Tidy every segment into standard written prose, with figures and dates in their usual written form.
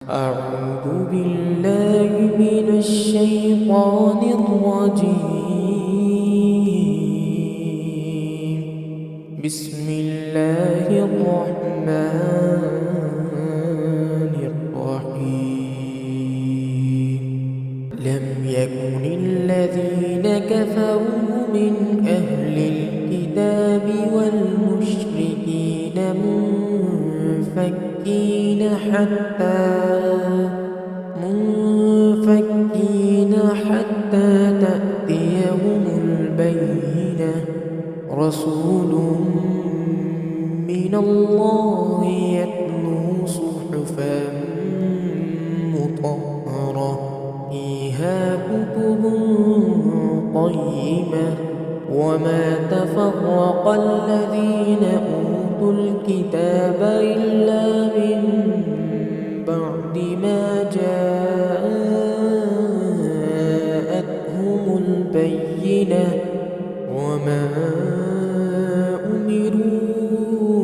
أعوذ بالله من الشيطان الرجيم. بسم الله الرحمن الرحيم. لم يكن الذين كفروا من أهل الكتاب والمشركين منفكين حتى تأتيهم البينة. رسول من الله يتلو صحفا مطهرة فيها كتب قيمة. وما تفرق الذين أوتوا الكتاب إلا من بعد ما جاءتهم البينة. وما أمروا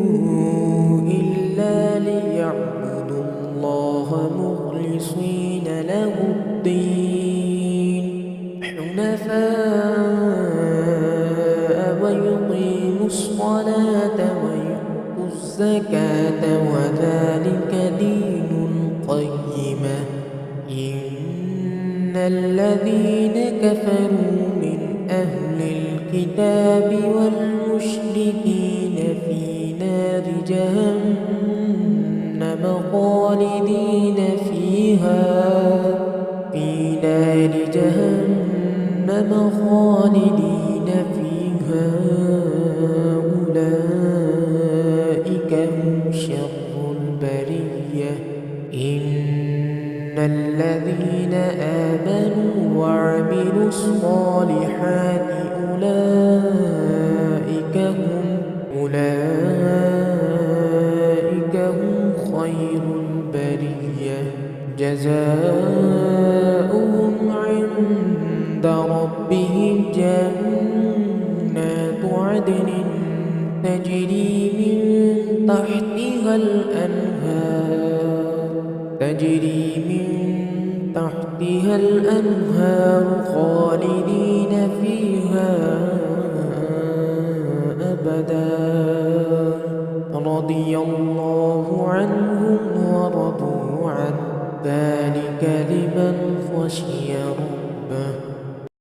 إلا ليعبدوا الله مخلصين له الدين حنفاء ويقيموا الصلاة ويؤتوا الزكاة وذلك دين القيمة. إن الذين كفروا من أهل الكتاب والمشركين في نار جهنم خالدين فيها أولئك هم شر البرية. إن الذين آمنوا وعملوا الصالحات أولئك هم خير البرية. جزاؤهم عند ربهم جنات عدن تجري من تحتها الأنهار خالدين فيها أبدا. رضي الله عنهم ورضوا عنه ذلك لمن خشي